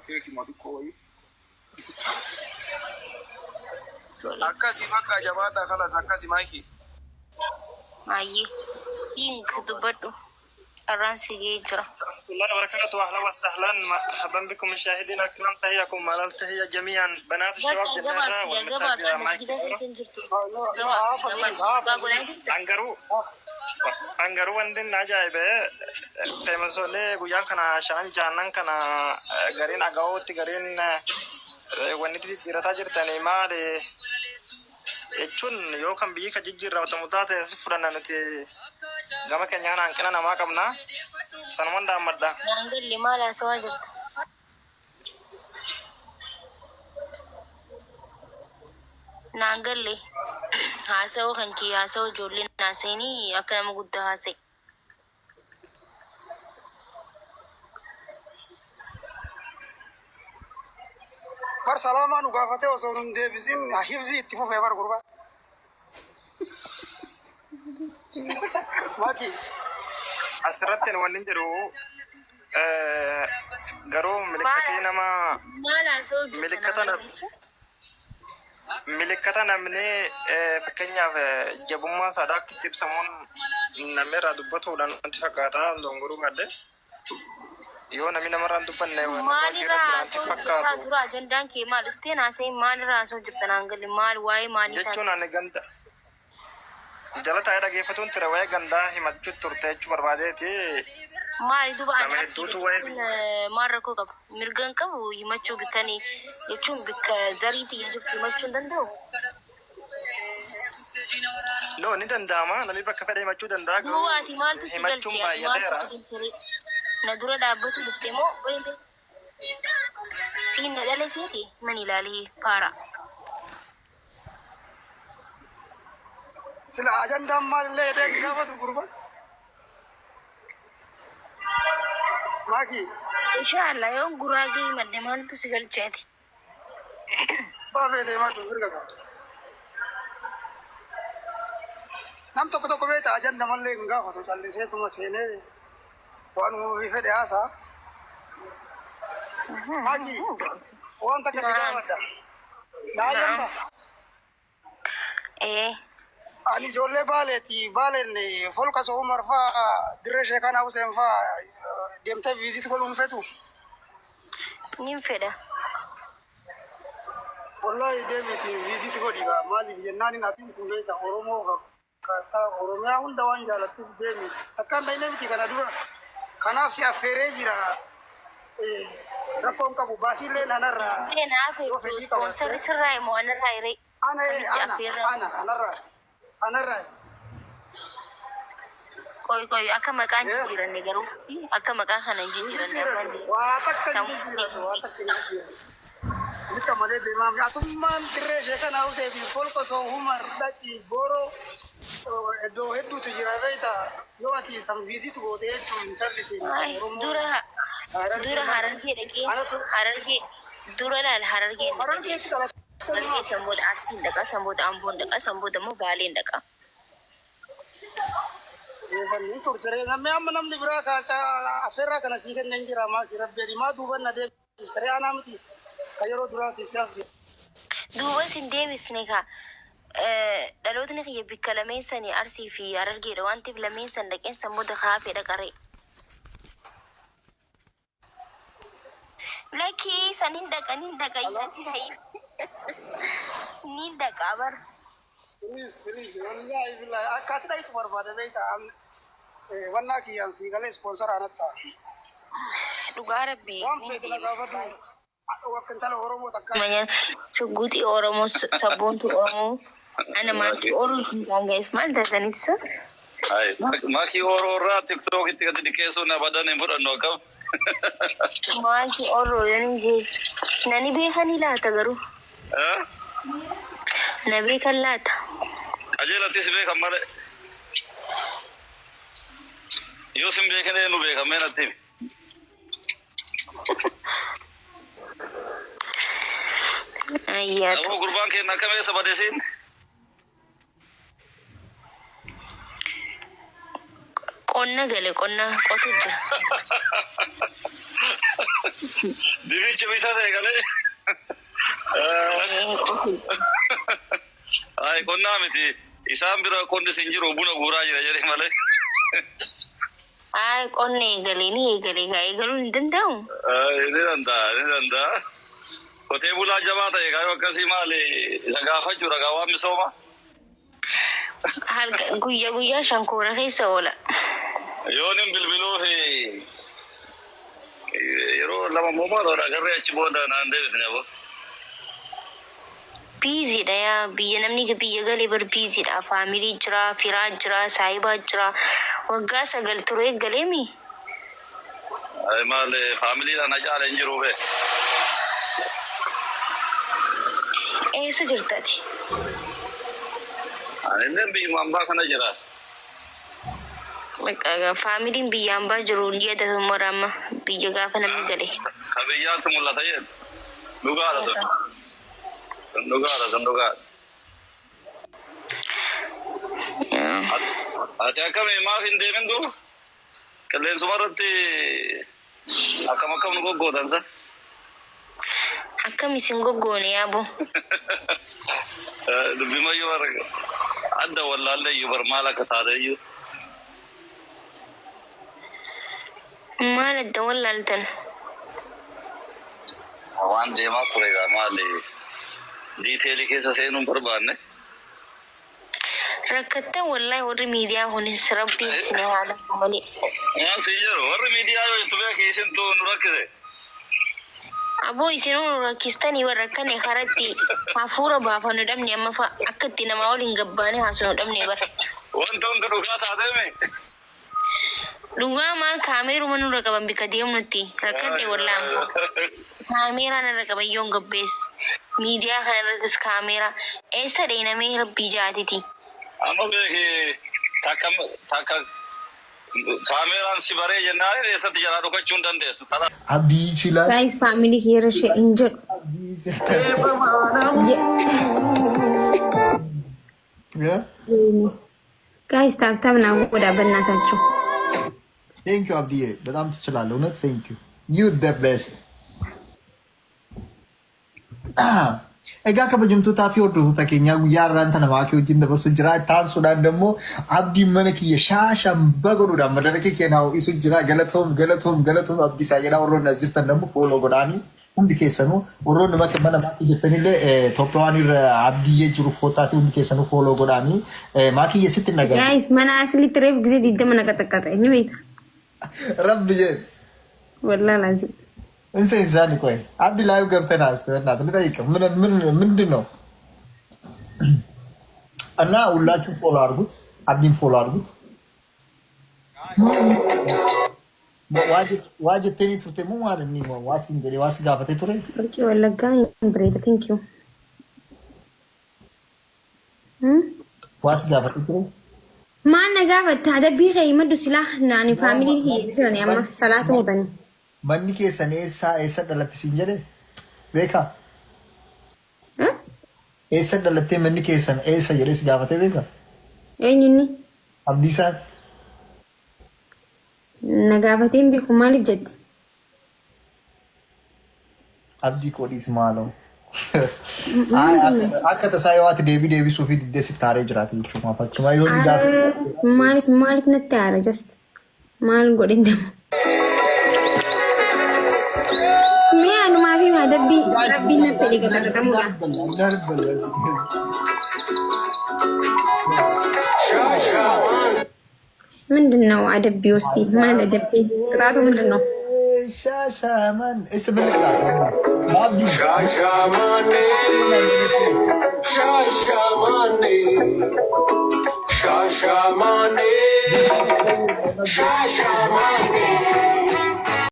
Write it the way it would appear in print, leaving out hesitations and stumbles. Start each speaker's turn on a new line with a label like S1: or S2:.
S1: فيك ما تقوي أكاسي ما كجماعة خلاص أكاسي مايكي
S2: ماي ينك دبرو الرانسي يجرى
S3: الله وبركاته. اهلا وسهلا مرحبا بكم مشاهدينا الكرام. تحياكم على التحيه جميعا بنات الشباب دلنا والمتابعه معك انغرو وندن عجائب تيمسولي غيان كنا شان جانن كنا غارين اغاوتي غارين ونتي جيرتا جرتني مالي echun yoo kan biyyi ka jijjiirra wata mutaate si fudhanna nuti gama keenya kana hanqina namaa qabna sanuman daammadha
S2: nangalli maala soo jirta nangalli haasa'u kankii haasa'u ijoolleen haasa'inii akka nama guddaa haasa'e
S4: bar salaamaa nu gaafate osoo nun deebisin hifzii itti fufee bar gurbaa maki
S3: asirratti wanni jedhu garuu milikkatii nama milikkata namni fakkeenyaaf jabummaa saadaa akka itti ibsamuun namni irraa dubbatuudhaan wanti fakkaata dongoruu baadde yoo namni namarraan dubbanne wanti fakkaatu
S2: dura ajandaan kee maal isteen haasa'in maalirraa soo jirtan hangalli maal waa'ee maalii
S3: jechuun ani ganda jala taa'ee dhageeffatuun ture waa'ee gandaa himachuu turte jechuu barbaadeeti
S2: maali duba
S3: nama hedduutu waa'ee
S2: maal rakkoo qabu mirgan qabu himachuu bittanii jechuun bikka zariitii jirtu himachuu hin danda'u
S3: no ni danda'ama namni bakka fedhe himachuu danda'a
S2: garuu ati maaltu si
S3: himachuun baay'ateera
S2: na dura dhaabbatu dhufte moo wayne siin na dhale seeti man ilaalee paara
S4: sila ajandaan maalillee edee gaafatu gurba maki
S2: inshallah yoon guraagee madde maaltu si galcheeti
S4: baafee deemaa tu mirga qabda nam tokko beeta ajanda mallee hin gaafatu calliseetuma seenee waan uumamii fedhe haasaa maki waan takka si gaafadha naayanta ani ijoollee baaleeti baaleen folka so umar faa dirree sheekanaa Huseen faa deemtee viizit godhuun fetu
S2: nin fedha
S4: wallahi deemiti viizit godhiga maaliif jennaan atiin kun beekta oromoo kaata oromiyaa hunda waan jaalattuuf deemi akkaan dhayne miti kana dura kanaaf si affeeree jira rakkoon qabu baasiillee nanarraa
S2: seenaa fi sponsorri sirraa immoo anarraa hiree
S4: anarraa
S2: koy akka maqaan jijjiiranne garuu akka maqaa kana jijjiiranne
S4: waa takka jijjiiranne Nika malee deemaa fi atummaan dirree sheekanaa Huseen fi folka soo humar dhaqii gooroo iddoo hedduutu jira beekta yoo ati san viizit goote jechuun hin tallisiin
S2: dura harargee dhaqee harargee dura laal harargee dhaqee samboota arsiin dhaqa samboota amboon dhaqa samboota immoo baaleen dhaqa.
S4: Eefanni turtere namni biraa kaachaa affeerraa kana sii kennan jira maaki rabbeeni maa duuban na deebistere aanaa miti ka yeroo duraatiif siyaaf
S2: duuba sin deebisne ka dhalootni kiyya bikka lameensanii arsii fi harargeedha wantiif lameensan dhaqeen samboota kaafee dhaqaree. Laki sanin daga yati hai ni daga bar
S4: please wallahi billahi akatida itu barbada beita am wanna ki yan sigale sponsor anatta
S2: duga rabbi
S4: wan fedela gafatu wakan tala oromo takka
S2: manyan suguti oromo sabuntu oromo ana maki oromo tanga ismal dadanitsa
S5: ay maki orora tiktok itti dikeso na badane mudanno kam
S2: maki oro yani nani beekani laata garuu na beekan laata
S5: ajela tis beekam male yoo sim beekane nu beekam mena tim
S2: ayat
S5: amo gurban ke nakame sabadesin
S2: qonna gale qonna qotu jira
S5: Dibicha bisa ta'e galee. Ay qonnaa miti. Isaan bira qonni sin jiru buna guuraa jira jedhee malee.
S2: Ay qonni eegalee eegaluu hin danda'u.
S5: Ni danda'a. Qotee bulaa jabaa ta'e kaayoo akkasii maali isa gaafachuudha gaa waan misooma.
S2: Guyyaa shankoora keessa oola.
S5: Yoon hin bilbiluufi yeroo lama moomaadha garee achi booda naan deebisne abo.
S2: Biiziidha yaa biyya namni biyya galee bar biiziidha. Faamilii jira, firaa jira, saayibaa jira. Waggaa 9 turee galeemi.
S5: Ay maali faamiliidhaan ajaala hin jiru be.
S2: Eessa jirtati?
S5: Ani biyyuma ambaa kana jira.
S2: Faamiliin biyya ambaa jiru yaada tumura amma biyya gaafa namni gale.
S5: Habiyyaatti mul'ata jedhu. Dhugaadha sun. Sun dhugaadha. Ati akkami maaf hin deemin duuba? Qilleensuma irratti akkam nu goggootan sa?
S2: Akkam isin goggoone yaabo?
S5: Dubbimayyuu warra adda wallaalleeyyuu bar maal akka taateeyyuu.
S2: Maal adda wallaaltan?
S5: Waan deemaa ture egaa maali diiteelii keessa seenuun barbaanne.
S2: Rakkattan wallahi warri miidiyaa kunis rabbiin isin haala malee.
S5: Waan si jiru warri miidiyaa yoo itti beeki isintu nu rakkise.
S2: Aboo isinuu nu rakkistanii warra akkane karatti hafuura baafannu dhabne amma fa'a akka itti namaa waliin gabbaane haasunu dhabne bara.
S5: Wanta hundi dhugaa taateemi.
S2: Dhugaa maal kaameeruma nurra qaban bika deemnutti rakkadde wallaan fa'a. Kaameeraan irra qaban yoon gabbees. Miidiyaa kana irrattis kaameeraa eessa dheenamee rabbii jaatiti.
S5: Amma beeki takka kaameeraan si baree jennaan eessatti jalaa dhokachuu hin dandeessu.
S6: Abdii chila.
S2: Guys, family here is injured.
S6: Yeah.
S2: Guys, tap now what happened ናታችሁ?
S6: Thank you Abdi. በጣም ትችላለህ እውነት thank you. You the best. Egaa kabajamtoota fi hordoftoota keenya guyyaa irraan tana maakii wajjin dabarsu jira. Taasisuudhaan immoo Abdiin mana kiyya shaashamba godhuudhaan madaraka keenyaa ho'isu jira. Galatoom Abdii isaa jedhaa warroonni as jirtan immoo fooloo godhaanii hundi keessanuu warroonni mana maakii jettanillee Itoophiyaan irra Abdiyyee jiru footaatii hundi keessanuu fooloo godhaanii maakii yeesitti nagaa.
S2: Guys, mana aslitti reef ጊዜ diddama naqaxaqaxa inni beekta.
S6: Rabbi jee.
S2: Wallah laazim.
S6: እንሰይ ዛን ቆይ አብዲ ላይቭ ገብተና አስተናት ልጠይቅ ምንድነው እና ሁላችሁ ፎሎ አድርጉት አብዲን ፎሎ አድርጉት ዋጅ ቱርቴ ሙ ማለት ነው ዋሲ እንግዲህ ዋሲ ጋፈቴ ቱሬ
S2: ኦኬ ወለጋ ብሬት ቴንክ ዩ
S6: ዋሲ ጋፈቴ ቱሬ
S2: ማን ጋፈታ ደቢ ኸይመዱ ሲላህ ናኒ ፋሚሊ ሂጅራኒ አማ ሰላቱ ወደኒ
S6: Manni keessan eessa dhalatte siin jedhe beekaa? Eessa dhalattee manni keessan eessa jedhee si gaafatee beekaa?
S2: Eenyuuni?
S6: Abdiisaan.
S2: Na gaafateen beeku maaliif jette?
S6: Abdii koodhiis maaloo. Akka tasaa yoo ati deebisuu fi diddee sitti haaree jiraate jechuudha. Fakkuma yoo ni gaafate.
S2: Maaliif natti haara just maal godhin deemu? Rabbi na pwede ka talaga mula. ምንድነው አደቢ ውስጥ ማን አደቢ ቅጣቱ ምንድነው?
S6: ሻሻማን እስብልታ ባቢ
S7: ሻሻማኔ ሻሻማኔ